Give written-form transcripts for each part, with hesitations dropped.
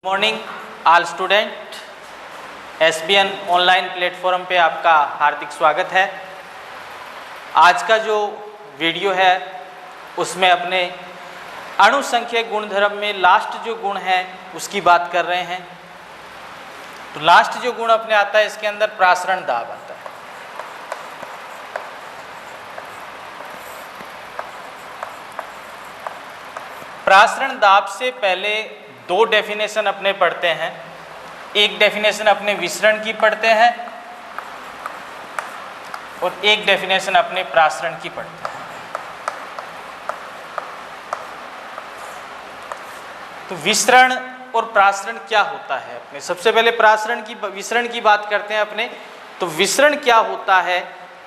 Morning all student, SBN online platform पे आपका हार्दिक स्वागत है। आज का जो वीडियो है उसमें अपने अणुसंख्यक गुणधर्म में लास्ट जो गुण है उसकी बात कर रहे हैं। तो लास्ट जो गुण अपने आता है इसके अंदर प्रासरण दाब आता है। प्रासरण दाब से पहले दो डेफिनेशन अपने पढ़ते हैं। एक डेफिनेशन अपने विसरण की पढ़ते हैं और एक डेफिनेशन अपने प्रासरण की पढ़ते हैं। तो विसरण और प्रासरण क्या होता है अपने, सबसे पहले विसरण की बात करते हैं अपने। तो विसरण क्या होता है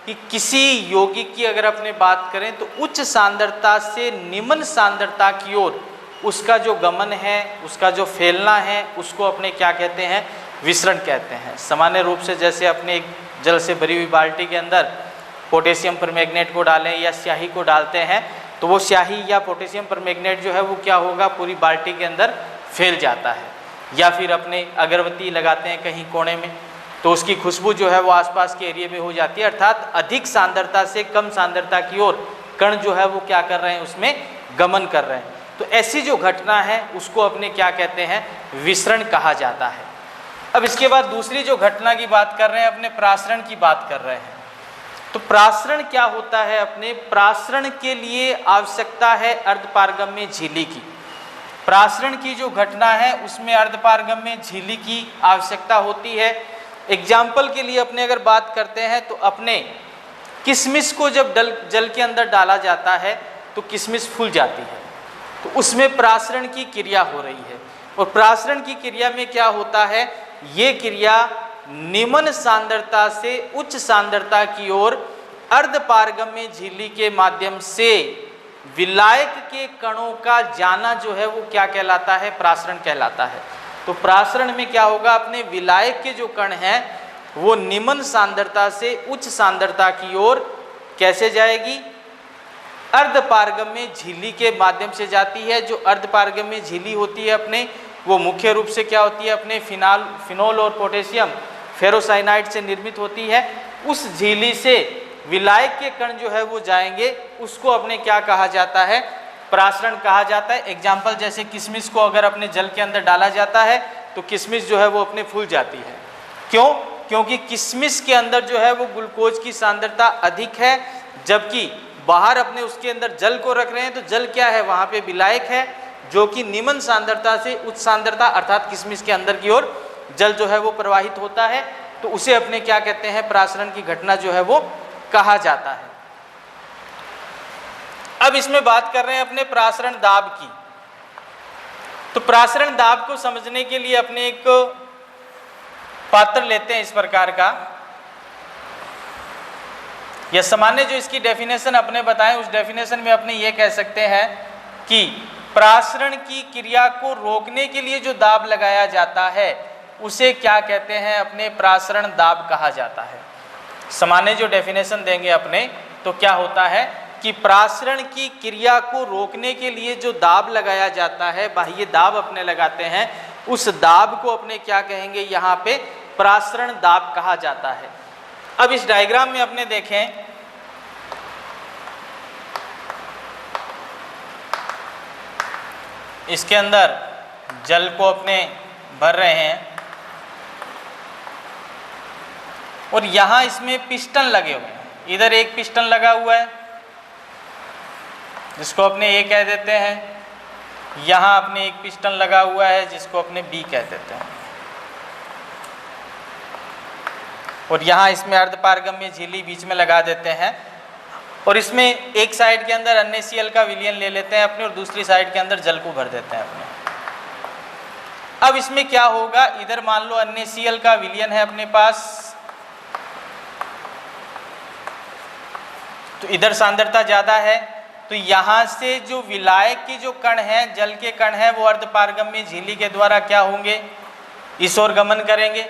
कि किसी यौगिक की अगर अपने बात करें तो उच्च सांद्रता से निम्न सांद्रता की ओर उसका जो गमन है, उसका जो फैलना है, उसको अपने क्या कहते हैं, विसरण कहते हैं। सामान्य रूप से जैसे अपने एक जल से भरी हुई बाल्टी के अंदर पोटेशियम परमैंगनेट को डालें या स्याही को डालते हैं तो वो स्याही या पोटेशियम परमैंगनेट जो है वो क्या होगा, पूरी बाल्टी के अंदर फैल जाता है। या फिर अपने अगरबत्ती लगाते हैं कहीं कोने में तो उसकी खुशबू जो है वो आसपास के एरिया में हो जाती है। अर्थात अधिक सांद्रता से कम सांद्रता की ओर कण जो है वो क्या कर रहे हैं, उसमें गमन कर रहे हैं। तो ऐसी जो घटना है उसको अपने क्या कहते हैं, विसरण कहा जाता है। अब इसके बाद दूसरी जो घटना की बात कर रहे हैं अपने प्रासरण की बात कर रहे हैं। तो प्रासरण क्या होता है अपने, प्रासरण के लिए आवश्यकता है अर्धपारगम्य झिल्ली की। प्रासरण की जो घटना है उसमें अर्धपारगम्य झिल्ली की आवश्यकता होती है। एग्जाम्पल के लिए अपने अगर बात करते हैं तो अपने किशमिश को जब जल के अंदर डाला जाता है तो किशमिश फूल जाती है, तो उसमें प्रासरण की क्रिया हो रही है। और प्रासरण की क्रिया में क्या होता है, ये क्रिया निम्न सांद्रता से उच्च सांद्रता की ओर अर्धपारगम्य झिल्ली के माध्यम से विलायक के कणों का जाना जो है वो क्या कहलाता है, प्रासरण कहलाता है। तो प्रासरण में क्या होगा, अपने विलायक के जो कण हैं वो निम्न सांद्रता से उच्च सांद्रता की ओर कैसे जाएगी, अर्धपारगम्य झिल्ली के माध्यम से जाती है। जो अर्धपारगम्य झिल्ली होती है अपने, वो मुख्य रूप से क्या होती है अपने, फिनोल और पोटेशियम फेरोसाइनाइड से निर्मित होती है। उस झिल्ली से विलायक के कण जो है वो जाएंगे, उसको अपने क्या कहा जाता है, प्रासरण कहा जाता है। एग्जाम्पल जैसे किशमिश को अगर अपने जल के अंदर डाला जाता है तो किशमिश जो है वो अपने फूल जाती है। क्यों? क्योंकि किशमिश के अंदर जो है वो ग्लूकोज की सांद्रता अधिक है, जबकि बाहर अपने उसके अंदर जल को रख रहे हैं तो जल क्या है, वहाँ पे विलायक है जो कि निम्न सांद्रता से उच्च सांद्रता अर्थात किशमिश के अंदर की ओर जल जो है वो प्रवाहित होता है। तो उसे अपने क्या कहते हैं, प्रासरण की घटना जो है वो कहा जाता है। अब इसमें बात कर रहे हैं अपने प्रासरण दाब की। तो प्रासरण दाब को समझने के लिए अपने एक पात्र लेते हैं इस प्रकार का, या सामान्य जो इसकी डेफिनेशन अपने बताएं उस डेफिनेशन में अपने ये कह सकते हैं कि प्रासरण की क्रिया को रोकने के लिए जो दाब लगाया जाता है उसे क्या कहते हैं, अपने प्रासरण दाब कहा जाता है। सामान्य जो डेफिनेशन देंगे अपने तो क्या होता है कि प्रासरण की क्रिया को रोकने के लिए जो दाब लगाया जाता है, बाह्य दाब अपने लगाते हैं, उस दाब को अपने क्या कहेंगे, यहाँ पे प्रासरण दाब कहा जाता है। अब इस डायग्राम में अपने देखें, इसके अंदर जल को अपने भर रहे हैं और यहाँ इसमें पिस्टन लगे हुए हैं। इधर एक पिस्टन लगा हुआ है जिसको अपने ए कह देते हैं, यहाँ अपने एक पिस्टन लगा हुआ है जिसको अपने बी कह देते हैं, और यहाँ इसमें अर्धपारगम्य झिल्ली बीच में लगा देते हैं। और इसमें एक साइड के अंदर NaCl का विलयन ले लेते हैं अपने और दूसरी साइड के अंदर जल को भर देते हैं अपने। अब इसमें क्या होगा, इधर मान लो NaCl का विलयन है अपने पास, तो इधर सांद्रता ज़्यादा है, तो यहाँ से जो विलायक के जो कण हैं, जल के कण हैं, वो अर्धपारगम्य झिल्ली के द्वारा क्या होंगे, इस ओर गमन करेंगे।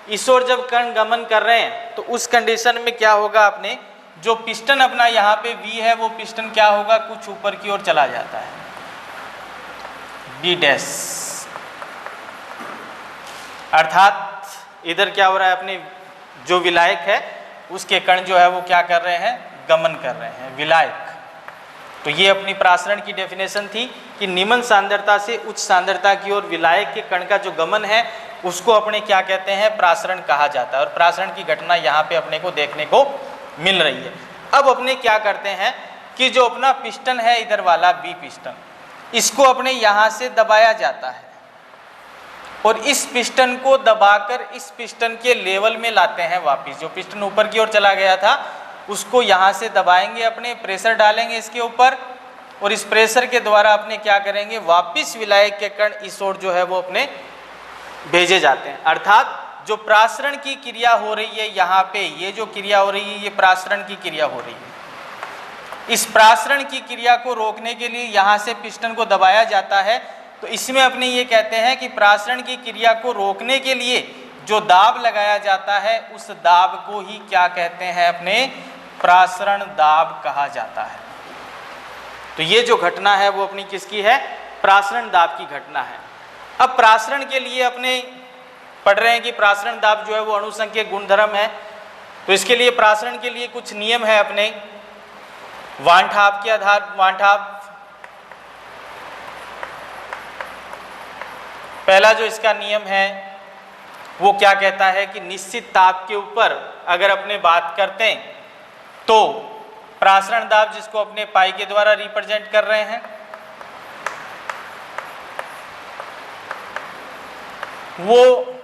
इस ओर जब कण गमन कर रहे हैं तो उस कंडीशन में क्या होगा, अपने जो पिस्टन अपना यहाँ पे V है वो पिस्टन क्या होगा, कुछ ऊपर की ओर चला जाता है, B डैश। अर्थात इधर क्या हो रहा है, अपने जो विलायक है उसके कण जो है वो क्या कर रहे हैं, गमन कर रहे हैं, विलायक। तो ये अपनी प्रासरण की डेफिनेशन थी कि निम्न सांद्रता से उच्च सांद्रता की ओर विलायक के कण का जो गमन है उसको अपने क्या कहते हैं, प्रासरण कहा जाता है। और प्रासरण की घटना यहाँ पे अपने को देखने को मिल रही है। अब अपने क्या करते हैं कि जो अपना पिस्टन है इधर वाला बी पिस्टन, इसको अपने यहाँ से दबाया जाता है और इस पिस्टन को दबाकर इस पिस्टन के लेवल में लाते हैं वापस। जो पिस्टन ऊपर की ओर चला गया था उसको यहाँ से दबाएंगे, अपने प्रेशर डालेंगे इसके ऊपर और इस प्रेशर के द्वारा अपने क्या करेंगे, वापस विलायक के कण इस ओर जो है वो अपने भेजे जाते हैं। अर्थात जो प्रासरण की क्रिया हो रही है यहाँ पे, ये जो क्रिया हो रही है ये प्रासरण की क्रिया हो रही है। इस प्रासरण की क्रिया को रोकने के लिए यहाँ से पिस्टन को दबाया जाता है। तो इसमें अपने ये कहते हैं कि प्रासरण की क्रिया को रोकने के लिए जो दाब लगाया जाता है उस दाब को ही क्या कहते हैं, अपने प्रासरण दाब कहा जाता है। तो ये जो घटना है वो अपनी किसकी है, प्रासरण दाब की घटना है। अब प्रासरण के लिए अपने पढ़ रहे हैं कि प्रासरण दाब जो है वो अणुसंख्यक गुणधर्म है। तो इसके लिए प्रासरण के लिए कुछ नियम है अपने वान ठाप के आधार, वान ठाप पहला जो इसका नियम है वो क्या कहता है कि निश्चित ताप के ऊपर अगर अपने बात करते हैं तो प्रासरण दाब, जिसको अपने पाई के द्वारा रिप्रेजेंट कर रहे हैं, वो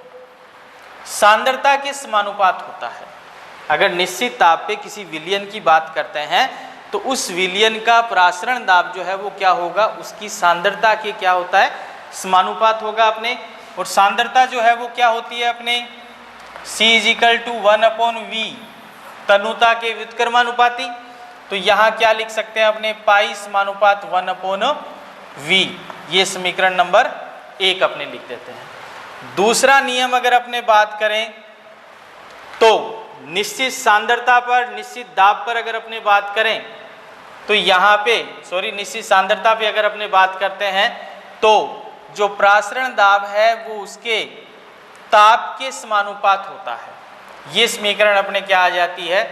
सांद्रता के समानुपात होता है। अगर निश्चित ताप पे किसी विलयन की बात करते हैं तो उस विलयन का प्रासरण दाब जो है वो क्या होगा, उसकी सांद्रता के क्या होता है, समानुपात होगा अपने। और सांद्रता जो है वो क्या होती है अपने, C = 1/V, तनुता के व्युत्क्रमानुपाती। तो यहाँ क्या लिख सकते हैं अपने, पाई समानुपात 1/V। ये समीकरण नंबर 1 अपने लिख देते हैं। दूसरा नियम अगर अपने बात करें तो निश्चित सांद्रता पर, निश्चित दाब पर अगर अपने बात करें तो यहाँ पे निश्चित सांद्रता पे अगर अपने बात करते हैं तो जो प्रासरण दाब है वो उसके ताप के समानुपात होता है। ये समीकरण अपने क्या आ जाती है,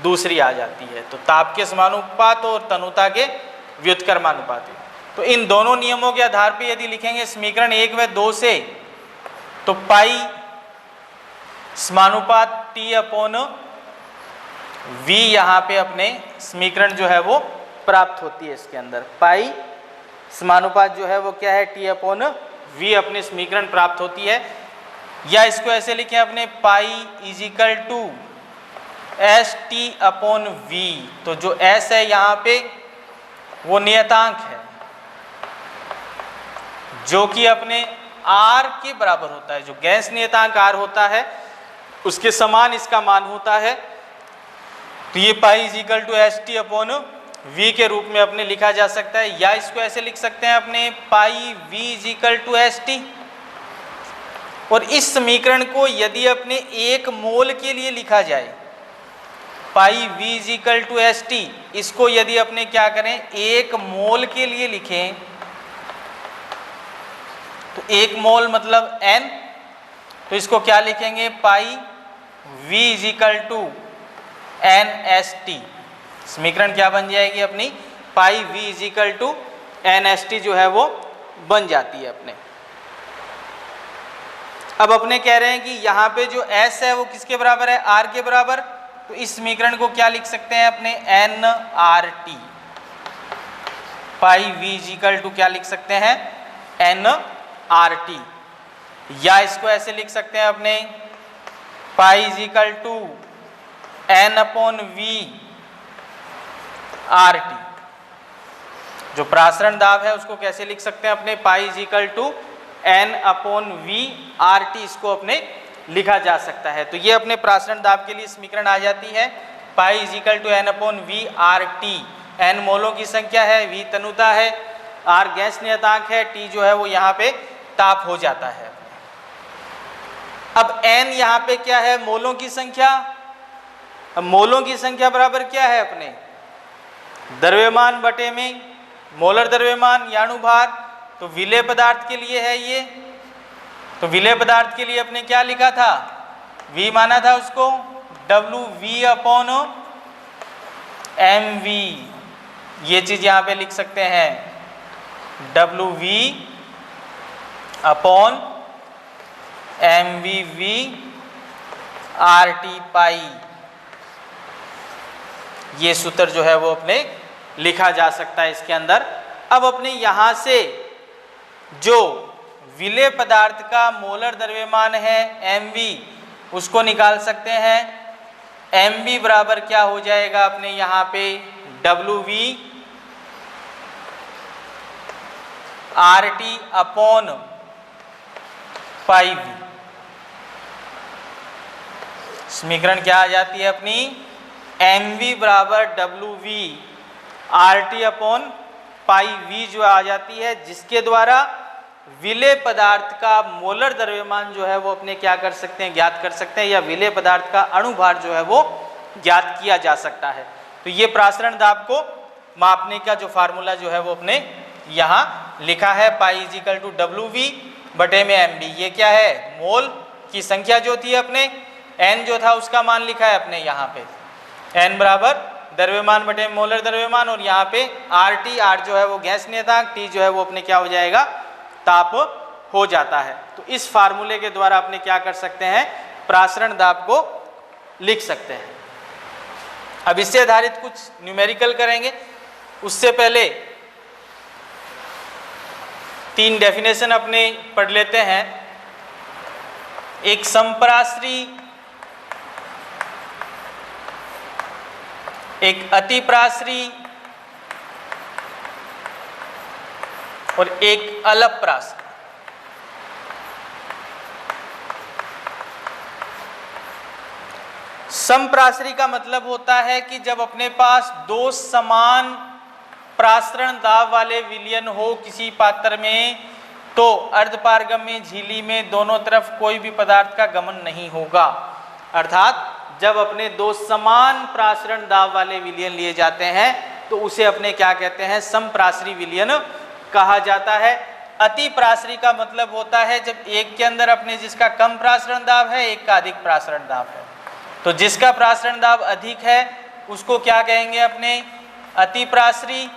दूसरी आ जाती है। तो ताप के समानुपात और तनुता के व्युत्क्रमानुपाती। तो इन दोनों नियमों के आधार पे यदि लिखेंगे समीकरण 1 व 2 से तो पाई समानुपात T/V यहाँ पे अपने समीकरण जो है वो प्राप्त होती है। इसके अंदर पाई समानुपात जो है वो क्या है, T/V अपने समीकरण प्राप्त होती है। या इसको ऐसे लिखें अपने, पाई = ST/V। तो जो S है यहाँ पे वो नियतांक है जो कि अपने R के बराबर होता है। जो गैस नियतांक R होता है उसके समान इसका मान होता है। तो ये पाई = ST/V के रूप में अपने लिखा जा सकता है। या इसको ऐसे लिख सकते हैं अपने, पाई V = ST। और इस समीकरण को यदि अपने 1 मोल के लिए लिखा जाए, पाई V = ST, इसको यदि अपने क्या करें, 1 मोल के लिए लिखें तो 1 मोल मतलब N। तो इसको क्या लिखेंगे, पाई V = NST। समीकरण क्या बन जाएगी अपनी, पाई V = NST जो है वो बन जाती है अपने। अब अपने कह रहे हैं कि यहाँ पे जो S है वो किसके बराबर है, R के बराबर। तो इस समीकरण को क्या लिख सकते हैं अपने, nRT। पाई V = क्या लिख सकते हैं, nRT। या इसको ऐसे लिख सकते हैं अपने, पाई = N/V RT। जो प्रासरण दाब है उसको कैसे लिख सकते हैं अपने, पाई = N/V RT, इसको अपने लिखा जा सकता है। तो ये अपने प्रासरण दाब के लिए समीकरण आ जाती है, पाई = N/V RT। N मोलों की संख्या है, V तनुता है, R गैस नियतांक है, T जो है वो यहाँ पे ताप हो जाता है। अब N यहाँ पे क्या है, मोलों की संख्या। अब मोलों की संख्या बराबर क्या है अपने, द्रव्यमान बटे में मोलर द्रव्यमान याणु भार। तो विलेय पदार्थ के लिए है ये तो विलेय पदार्थ के लिए अपने क्या लिखा था, V माना था उसको WV/mv, ये चीज यहां पे लिख सकते हैं WV/mv RT पाई, ये सूत्र जो है वो अपने लिखा जा सकता है इसके अंदर। अब अपने यहां से जो विलेय पदार्थ का मोलर द्रव्यमान है mv, उसको निकाल सकते हैं। mv बराबर क्या हो जाएगा अपने यहाँ पे WV RT/πv, समीकरण क्या आ जाती है अपनी, mv बराबर WV RT/πv जो आ जाती है, जिसके द्वारा विलेय पदार्थ का मोलर द्रव्यमान जो है वो अपने क्या कर सकते हैं, ज्ञात कर सकते हैं, या विलेय पदार्थ का अणुभार जो है वो ज्ञात किया जा सकता है। तो ये प्रासरण दाब को मापने का जो फार्मूला जो है वो अपने यहाँ लिखा है, पाई इजिकल टू WV/mv। ये क्या है, मोल की संख्या जो थी अपने, n जो था उसका मान लिखा है अपने यहाँ पे, n बराबर द्रव्यमान बटे मोलर द्रव्यमान, और यहाँ पे RT, R जो है वो गैस नियतांक, T जो है वो अपने क्या हो जाएगा, ताप हो जाता है। तो इस फार्मूले के द्वारा अपने क्या कर सकते हैं, प्रासरण दाब को लिख सकते हैं। अब इससे आधारित कुछ न्यूमेरिकल करेंगे, उससे पहले 3 डेफिनेशन अपने पढ़ लेते हैं। एक समप्राश्री, एक अतिप्राश्री और एक अलपप्राश्री। समप्राश्री का मतलब होता है कि जब अपने पास 2 समान प्रासरण दाब वाले विलयन हो किसी पात्र में, तो अर्धपारगम्य झिल्ली में दोनों तरफ कोई भी पदार्थ का गमन नहीं होगा। अर्थात जब अपने 2 समान प्रासरण दाब वाले विलयन लिए जाते हैं तो उसे अपने क्या कहते हैं, समप्राश्री विलयन कहा जाता है। अति प्राश्री का मतलब होता है जब एक के अंदर अपने जिसका कम प्रासरण दाब है, एक का अधिक प्रासरण दाब है, तो जिसका प्रासरण दाब अधिक है उसको क्या कहेंगे अपने, अति प्राश्री,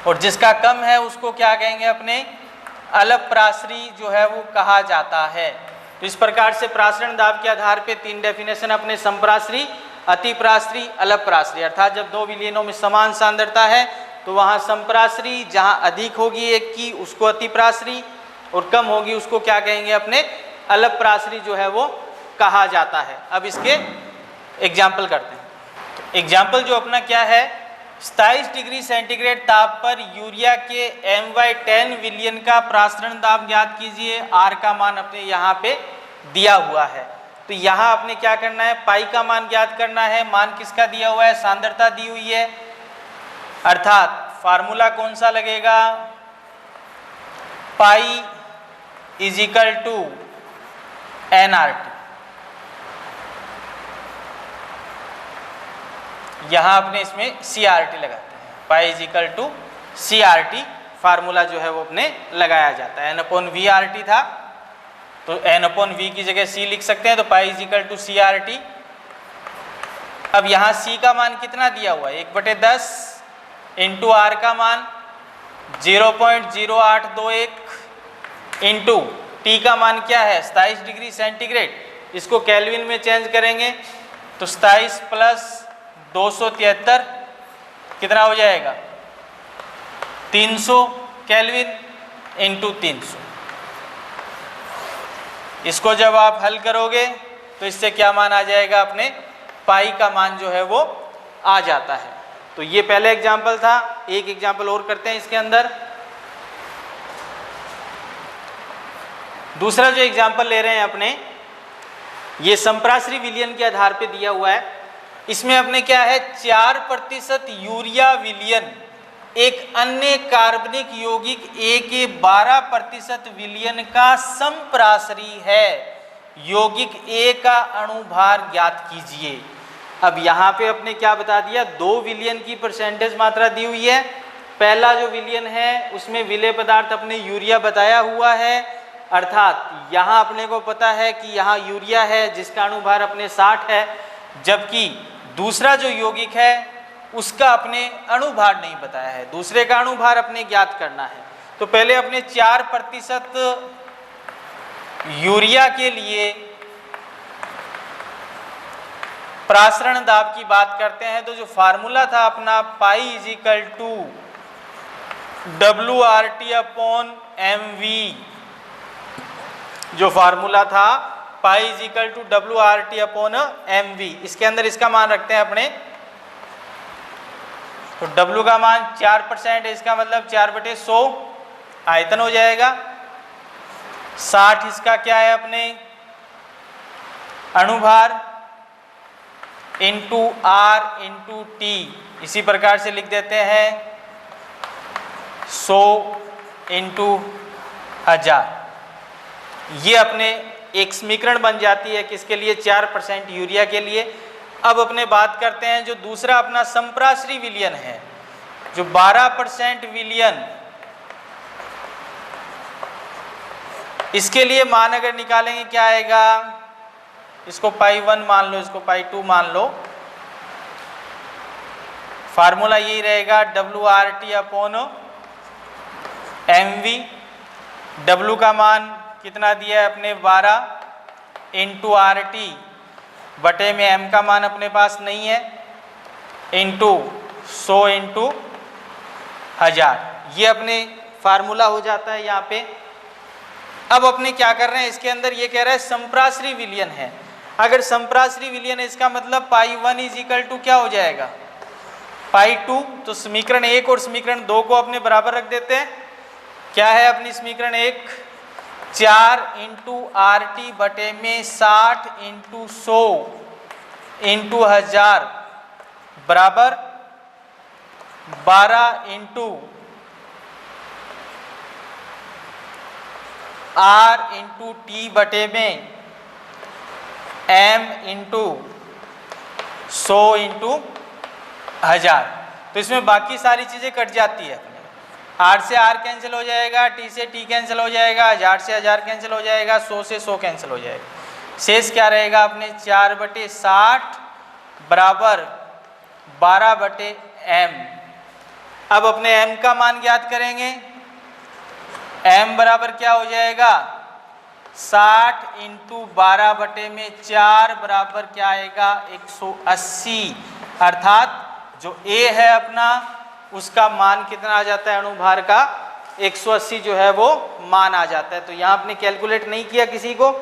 और जिसका कम है उसको क्या कहेंगे अपने, अलप प्राश्री जो है वो कहा जाता है। तो इस प्रकार से प्रासरण दाब के आधार पे 3 डेफिनेशन अपने समप्राश्री, अति प्राश्री, अलप प्राश्री। अर्थात जब 2 विलयनों में समान सांद्रता है तो वहाँ समप्राश्री, जहाँ अधिक होगी एक की उसको अति प्राश्री, और कम होगी उसको क्या कहेंगे अपने, अलप प्राश्री जो है वो कहा जाता है। अब इसके एग्जाम्पल करते हैं। तो एग्जाम्पल जो अपना क्या है, 27 डिग्री सेंटीग्रेड ताप पर यूरिया के m/10 विलयन का प्रासरण दाब ज्ञात कीजिए। R का मान अपने यहाँ पे दिया हुआ है, तो यहाँ आपने क्या करना है, पाई का मान ज्ञात करना है। मान किसका दिया हुआ है, सांद्रता दी हुई है, अर्थात फार्मूला कौन सा लगेगा, पाई इजिकल टू nRT। यहाँ अपने इसमें CRT लगाते हैं, पाई इजिकल टू CRT फार्मूला जो है वो अपने लगाया जाता है। n/v RT था तो n/v की जगह C लिख सकते हैं, तो पाई इजिकल टू CRT। अब यहाँ C का मान कितना दिया हुआ है, 1/10 इंटू R का मान 0.0821 इंटू T का मान क्या है 27 डिग्री सेंटीग्रेड, इसको केल्विन में चेंज करेंगे तो 27 प्लस 273 कितना हो जाएगा 300 केल्विन इंटू 300। इसको जब आप हल करोगे तो इससे क्या मान आ जाएगा, अपने पाई का मान जो है वो आ जाता है। तो ये पहले एग्जाम्पल था। एक एग्जाम्पल और करते हैं इसके अंदर। दूसरा जो एग्जाम्पल ले रहे हैं अपने, ये समप्राश्री विलयन के आधार पे दिया हुआ है। इसमें अपने क्या है, 4% यूरिया विलयन एक अन्य कार्बनिक यौगिक A के 12% विलयन का समप्राश्री है। यौगिक A का अणुभार ज्ञात कीजिए। अब यहाँ पे अपने क्या बता दिया, 2 विलयन की परसेंटेज मात्रा दी हुई है। पहला जो विलयन है उसमें विलेय पदार्थ अपने यूरिया बताया हुआ है, अर्थात यहाँ अपने को पता है कि यहाँ यूरिया है जिसका अणुभार अपने 60 है, जबकि दूसरा जो यौगिक है उसका अपने अणुभार नहीं बताया है, दूसरे का अणुभार अपने ज्ञात करना है। तो पहले अपने 4% यूरिया के लिए प्रासरण दाब की बात करते हैं। तो जो फार्मूला था अपना pi is equal to WRT/mv, जो फार्मूला था pi is equal to WRT/mv, इसके अंदर इसका मान रखते हैं अपने। तो W का मान 4% है, इसका मतलब 4/100 आयतन हो जाएगा। 60 इसका क्या है अपने अणुभार इंटू R इंटू T, इसी प्रकार से लिख देते हैं 100 इंटू 1000। ये अपने एक समीकरण बन जाती है किसके लिए, 4% यूरिया के लिए। अब अपने बात करते हैं जो दूसरा अपना संप्रासरी विलयन है, जो 12% विलयन, इसके लिए मान अगर निकालेंगे क्या आएगा, इसको पाई 1 मान लो, इसको पाई 2 मान लो। फार्मूला यही रहेगा WRT/mv। W का मान कितना दिया है अपने 12 इंटू RT बटे में M का मान अपने पास नहीं है, इंटू 100 इंटू 1000, ये अपने फार्मूला हो जाता है यहाँ पे। अब अपने क्या कर रहे हैं, इसके अंदर ये कह रहा है संप्रासरी विलयन है। अगर संप्रासरी विलयन है इसका मतलब पाई 1 इज इक्वल टू क्या हो जाएगा, पाई 2। तो समीकरण 1 और समीकरण 2 को अपने बराबर रख देते हैं। क्या है अपनी समीकरण 1, 4 इंटू RT बटे में 60 इंटू 100 इंटू 1000 बराबर 12 इंटू R इंटू T बटे में M इंटू 100 इंटू 1000। तो इसमें बाकी सारी चीज़ें कट जाती है अपने, R से R कैंसिल हो जाएगा, T से T कैंसिल हो जाएगा, 1000 से 1000 कैंसिल हो जाएगा, 100 से 100 कैंसिल हो जाएगा। शेष क्या रहेगा अपने 4/60 बराबर 12/m। अब अपने m का मान ज्ञात करेंगे। m बराबर क्या हो जाएगा, 60 इंटू 12 बटे में 4 बराबर क्या आएगा 180। अर्थात जो A है अपना उसका मान कितना आ जाता है अणुभार का, 180 जो है वो मान आ जाता है। तो यहाँ आपने कैलकुलेट नहीं किया किसी को,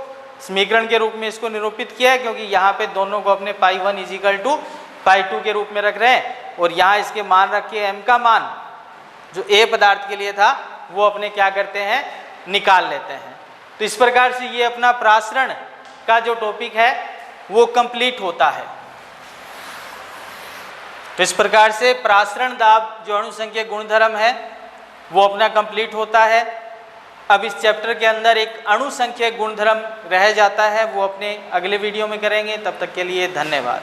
समीकरण के रूप में इसको निरूपित किया है, क्योंकि यहाँ पे दोनों को अपने पाई 1 इज इक्वल टू पाई 2 के रूप में रख रहे हैं, और यहाँ इसके मान रख के m का मान जो A पदार्थ के लिए था वो अपने क्या करते हैं, निकाल लेते हैं। तो इस प्रकार से ये अपना प्रासरण का जो टॉपिक है वो कंप्लीट होता है। तो इस प्रकार से प्रासरण दाब जो अणुसंख्यक गुणधर्म है वो अपना कंप्लीट होता है। अब इस चैप्टर के अंदर एक अणुसंख्यक गुणधर्म रह जाता है, वो अपने अगले वीडियो में करेंगे। तब तक के लिए धन्यवाद।